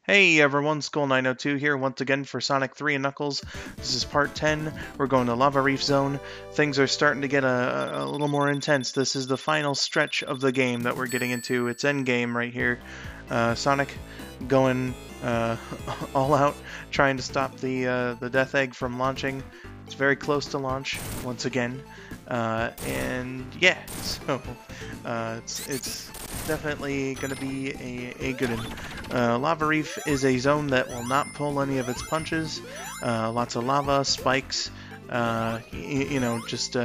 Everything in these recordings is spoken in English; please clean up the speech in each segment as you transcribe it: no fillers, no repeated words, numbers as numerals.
Hey everyone, Skull902 here once again for Sonic 3 and Knuckles. This is part 10. We're going to Lava Reef Zone. Things are starting to get a little more intense. This is the final stretch of the game that we're getting into. It's end game right here. Sonic going all out, trying to stop the Death Egg from launching. It's very close to launch once again. And yeah, so it's definitely going to be a good one. Lava Reef is a zone that will not pull any of its punches. Lots of lava, spikes, you know, just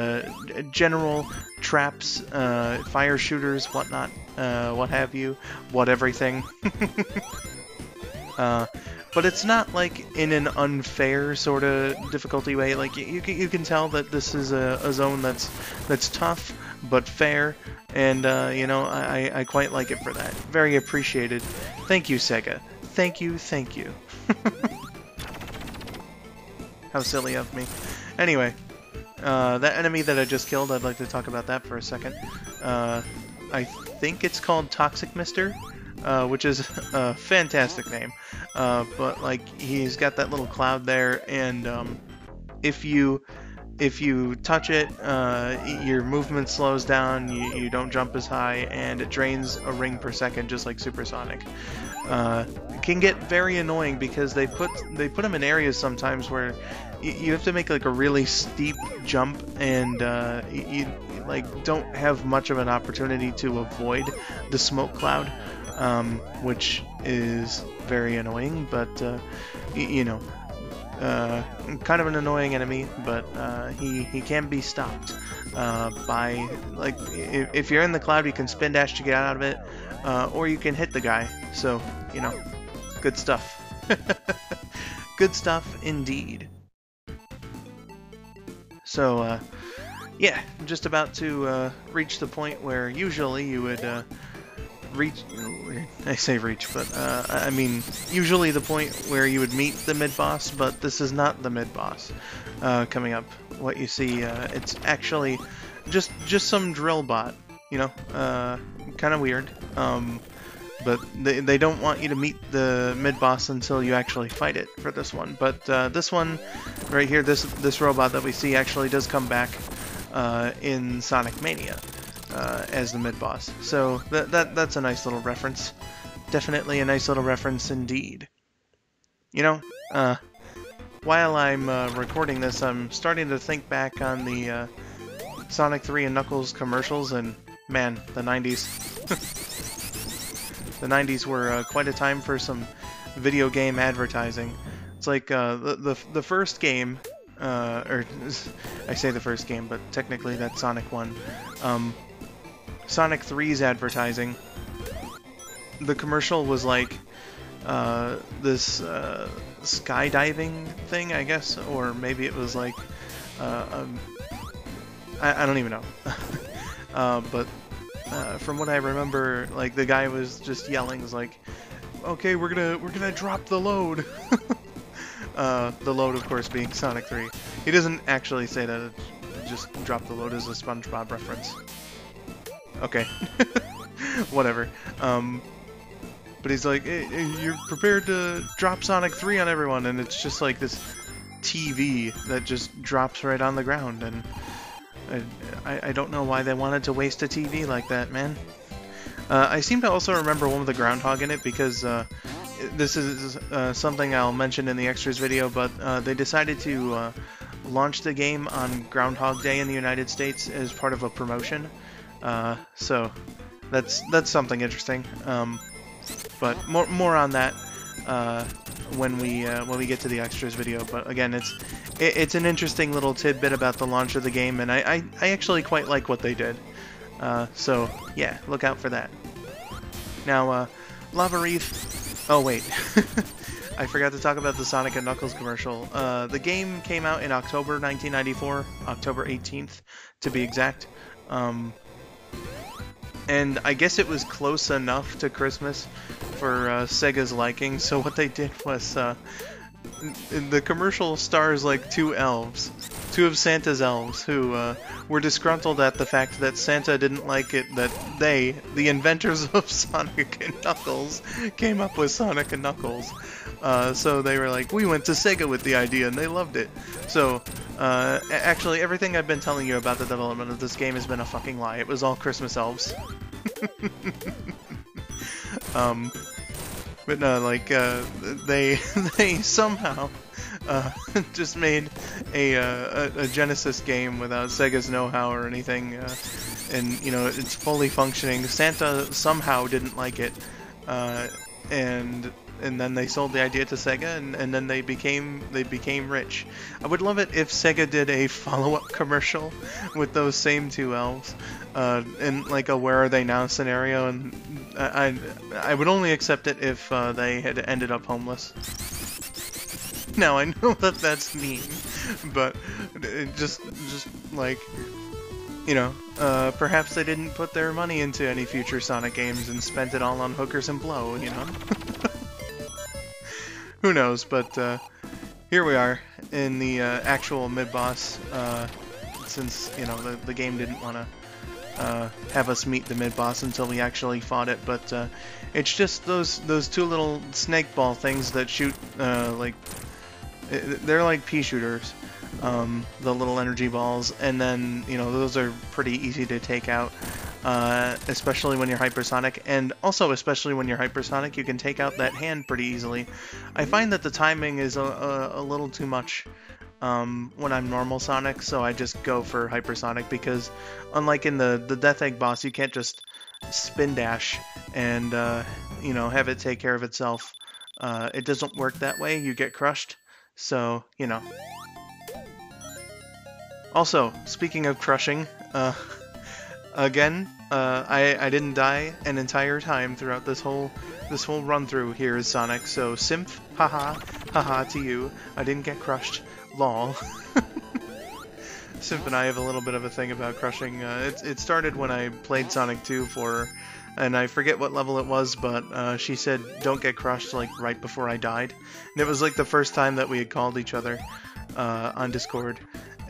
general traps, fire shooters, whatnot, what have you, what everything. But it's not like in an unfair sort of difficulty way. Like you can tell that this is a zone that's tough but fair, and you know, I quite like it for that. Very appreciated. Thank you, Sega. Thank you, thank you. How silly of me. Anyway, that enemy that I just killed, I'd like to talk about that for a second. I think it's called Toxic Mister. Which is a fantastic name, but like he's got that little cloud there, and if you touch it, your movement slows down, you don't jump as high, and it drains a ring per second, just like Supersonic. It can get very annoying because they put them in areas sometimes where you have to make like a really steep jump, and you like don't have much of an opportunity to avoid the smoke cloud. Which is very annoying, but you know, kind of an annoying enemy, but he can be stopped by, like, if you're in the cloud, you can spin dash to get out of it, or you can hit the guy. So, you know, good stuff. Good stuff indeed. So yeah, I'm just about to reach the point where usually you would reach, I say reach, but I mean usually the point where you would meet the mid-boss, but this is not the mid-boss coming up. What you see, it's actually just some drill bot, you know, kind of weird, but they don't want you to meet the mid-boss until you actually fight it for this one. But this one right here, this robot that we see actually does come back in Sonic Mania. As the mid-boss. So that's a nice little reference. Definitely a nice little reference indeed. You know, while I'm recording this, I'm starting to think back on the Sonic 3 and Knuckles commercials, and man, the 90s. The 90s were quite a time for some video game advertising. It's like the first game, or I say the first game, but technically that's Sonic 1. Sonic 3's advertising, the commercial was like this skydiving thing, I guess, or maybe it was like I don't even know. But from what I remember, like the guy was just yelling, was like, "Okay, we're gonna drop the load." The load, of course, being Sonic 3. He doesn't actually say that. Just drop the load as a SpongeBob reference. Okay, whatever. But he's like, hey, you're prepared to drop Sonic 3 on everyone, and it's just like this TV that just drops right on the ground, and I don't know why they wanted to waste a TV like that, man. I seem to also remember one with the groundhog in it, because this is something I'll mention in the extras video, but they decided to launch the game on Groundhog Day in the United States as part of a promotion. So that's something interesting. But more on that when we get to the extras video. But again, it's an interesting little tidbit about the launch of the game, and I actually quite like what they did. So yeah, look out for that. Now, Lava Reef. Oh wait, I forgot to talk about the Sonic and Knuckles commercial. The game came out in October 1994, October 18th to be exact. And I guess it was close enough to Christmas for Sega's liking, so what they did was, the commercial stars like two elves, Two of Santa's elves who were disgruntled at the fact that Santa didn't like it that they, the inventors of Sonic and Knuckles, came up with Sonic and Knuckles. So they were like, we went to Sega with the idea and they loved it. So, actually everything I've been telling you about the development of this game has been a fucking lie. It was all Christmas elves. But no, like, they somehow just made a Genesis game without Sega's know-how or anything, and you know it's fully functioning. Santa somehow didn't like it, and then they sold the idea to Sega, and then they became rich. I would love it if Sega did a follow-up commercial with those same two elves, in like a "Where Are They Now" scenario, and I would only accept it if they had ended up homeless. Now I know that that's mean, but it just like, you know, perhaps they didn't put their money into any future Sonic games and spent it all on hookers and blow, you know? Who knows, but here we are in the actual mid-boss, since, you know, the game didn't want to have us meet the mid-boss until we actually fought it, but it's just those two little snake ball things that shoot, like, they're like pea shooters, the little energy balls, and then, you know, those are pretty easy to take out, especially when you're hypersonic, and also especially when you're hypersonic, you can take out that hand pretty easily. I find that the timing is a little too much when I'm normal Sonic, so I just go for hypersonic, because unlike in the Death Egg boss, you can't just spin dash and, you know, have it take care of itself. It doesn't work that way, you get crushed. So, you know. Also, speaking of crushing, again, I didn't die an entire time throughout this whole run through here as Sonic, so Symph, haha to you. I didn't get crushed, lol. Symph and I have a little bit of a thing about crushing. It started when I played Sonic 2 for her, and I forget what level it was, but she said, don't get crushed, like, right before I died. And it was, like, the first time that we had called each other on Discord.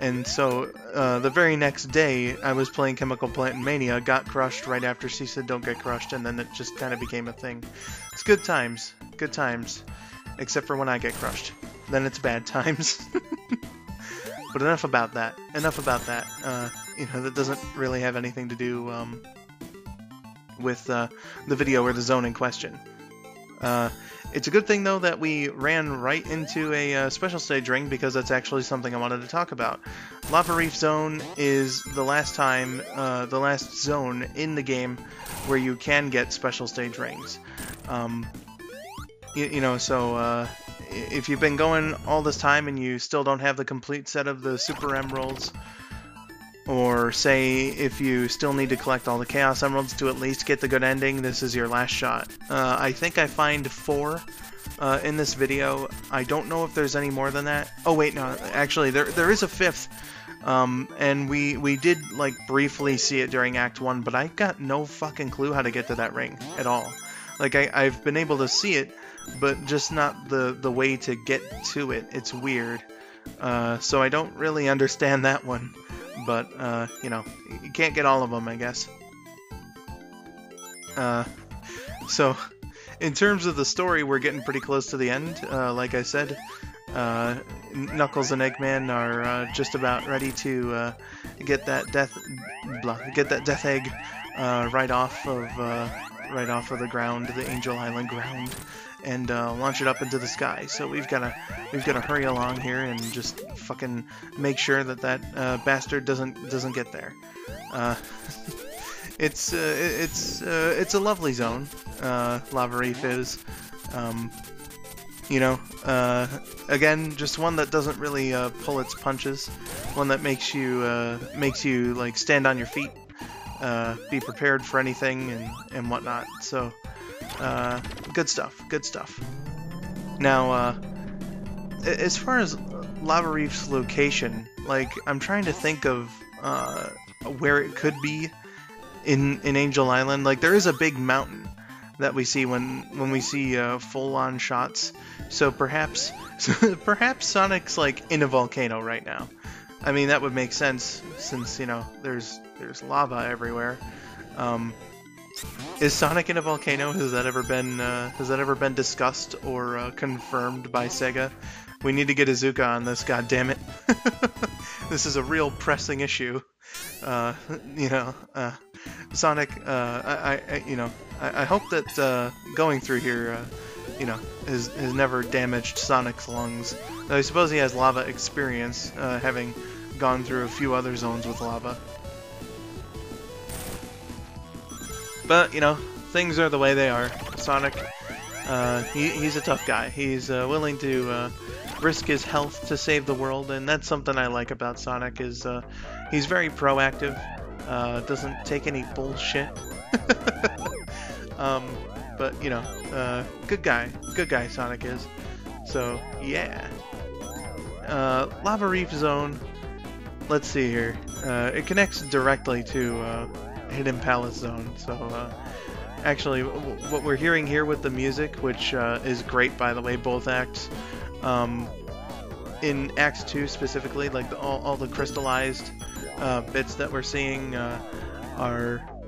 And so, the very next day, I was playing Chemical Plant Mania, got crushed right after she said, don't get crushed, and then it just kind of became a thing. It's good times. Good times. Except for when I get crushed. Then it's bad times. But enough about that. Enough about that. You know, that doesn't really have anything to do, with the video or the zone in question. It's a good thing, though, that we ran right into a special stage ring, because that's actually something I wanted to talk about. Lava Reef Zone is the last zone in the game where you can get special stage rings. You know, so if you've been going all this time and you still don't have the complete set of the Super Emeralds, or say if you still need to collect all the Chaos Emeralds to at least get the good ending, this is your last shot. I think I find 4 in this video. I don't know if there's any more than that. Oh wait, no, actually there is a 5th, and we did like briefly see it during Act 1, but I got no fucking clue how to get to that ring at all. Like I've been able to see it, but just not the way to get to it. It's weird. So I don't really understand that one. But, you know, you can't get all of them, I guess. So, in terms of the story, we're getting pretty close to the end. Like I said, Knuckles and Eggman are just about ready to get that death egg right off of the ground, the Angel Island ground, and launch it up into the sky. So we've got to hurry along here and just fucking make sure that bastard doesn't get there. It's a lovely zone. Lava Reef is, you know, again, just one that doesn't really pull its punches. One that makes you like stand on your feet, be prepared for anything and whatnot. So. Good stuff. Good stuff. Now, as far as Lava Reef's location, like, I'm trying to think of where it could be in Angel Island. Like, there is a big mountain that we see when we see full-on shots. So perhaps Sonic's like in a volcano right now. I mean, that would make sense since, you know, there's lava everywhere. Is Sonic in a volcano? Has that ever been discussed or confirmed by Sega? We need to get Izuka on this, goddammit. This is a real pressing issue. You know, Sonic, I hope that going through here, you know, has never damaged Sonic's lungs. Though I suppose he has lava experience, having gone through a few other zones with lava. But, you know, things are the way they are. Sonic, he's a tough guy. He's willing to risk his health to save the world, and that's something I like about Sonic, is he's very proactive, doesn't take any bullshit. But, you know, good guy Sonic is. So, yeah. Lava Reef Zone, let's see here. It connects directly to Hidden Palace Zone, so actually what we're hearing here with the music, which is great by the way, both acts, in Act 2 specifically, like all the crystallized bits that we're seeing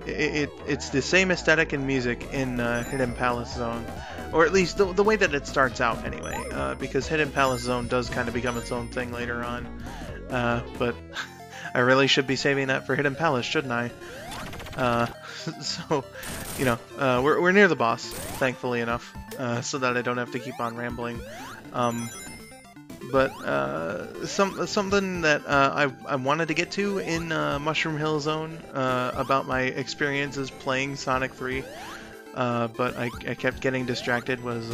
it's the same aesthetic and music in Hidden Palace Zone, or at least the way that it starts out anyway, because Hidden Palace Zone does kind of become its own thing later on, but I really should be saving that for Hidden Palace, shouldn't I? So, you know, we're near the boss, thankfully enough, so that I don't have to keep on rambling. But something that I wanted to get to in Mushroom Hill Zone about my experiences playing Sonic 3, but I kept getting distracted, was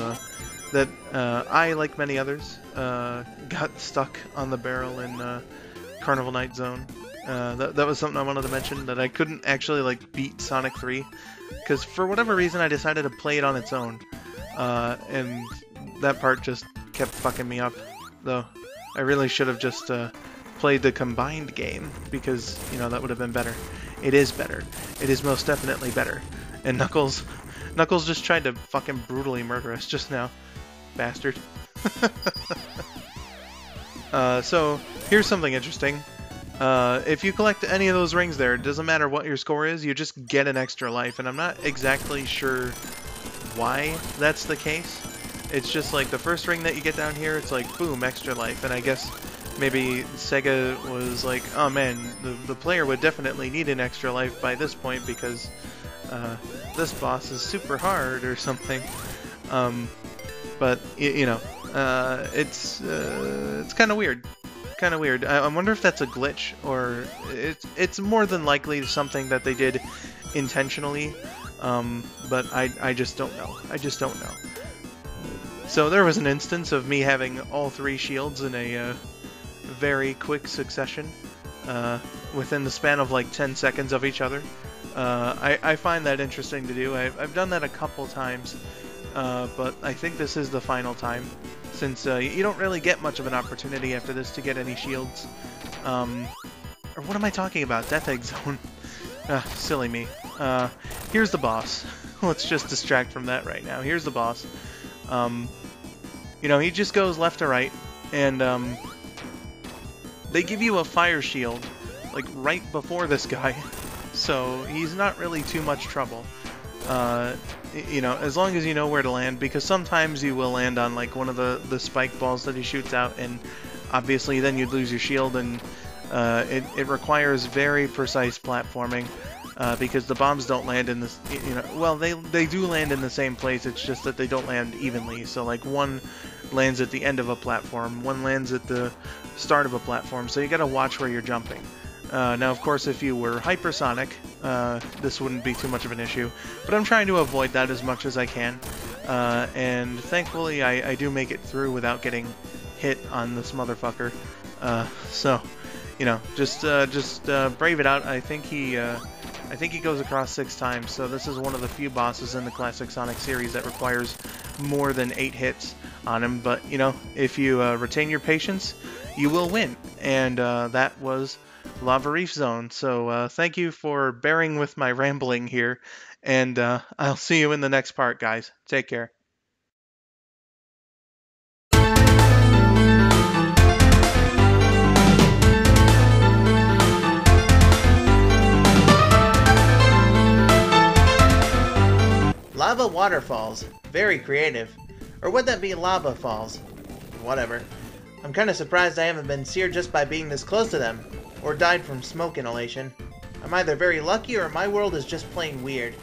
that I, like many others, got stuck on the barrel in Carnival Night Zone. That was something I wanted to mention, that I couldn't actually like beat Sonic 3, because for whatever reason I decided to play it on its own, and that part just kept fucking me up, though I really should have just played the combined game, because, you know, that would have been better. It is better. It is most definitely better. And Knuckles just tried to fucking brutally murder us just now. Bastard. So, here's something interesting. If you collect any of those rings there, it doesn't matter what your score is, you just get an extra life, and I'm not exactly sure why that's the case. It's just like the first ring that you get down here, it's like, boom, extra life, and I guess maybe Sega was like, oh man, the player would definitely need an extra life by this point because this boss is super hard or something. But, you know, it's kind of weird. Kind of weird. I wonder if that's a glitch, or it's more than likely something that they did intentionally, but I just don't know. I just don't know. So there was an instance of me having all three shields in a very quick succession, within the span of like 10 seconds of each other. I find that interesting to do. I've done that a couple times, but I think this is the final time, since you don't really get much of an opportunity after this to get any shields. Or what am I talking about? Death Egg Zone. Silly me. Here's the boss. Let's just distract from that right now. Here's the boss. You know, he just goes left to right, and they give you a fire shield, like, right before this guy, so he's not really too much trouble. You know, as long as you know where to land, because sometimes you will land on, like, one of the spike balls that he shoots out, and obviously then you'd lose your shield, and it requires very precise platforming, because the bombs don't land in this, you know, well, they do land in the same place, it's just that they don't land evenly. So like one lands at the end of a platform, one lands at the start of a platform, so you gotta watch where you're jumping. Now, of course, if you were hypersonic, this wouldn't be too much of an issue, but I'm trying to avoid that as much as I can, and thankfully I do make it through without getting hit on this motherfucker. So, you know, just brave it out. I think he goes across 6 times, so this is one of the few bosses in the classic Sonic series that requires more than 8 hits on him, but, you know, if you retain your patience, you will win, and that was Lava Reef Zone. So thank you for bearing with my rambling here, and I'll see you in the next part, guys. Take care. waterfalls. Very creative. Or would that be lava falls? Whatever. I'm kinda surprised I haven't been seared just by being this close to them. Or died from smoke inhalation. I'm either very lucky or my world is just plain weird.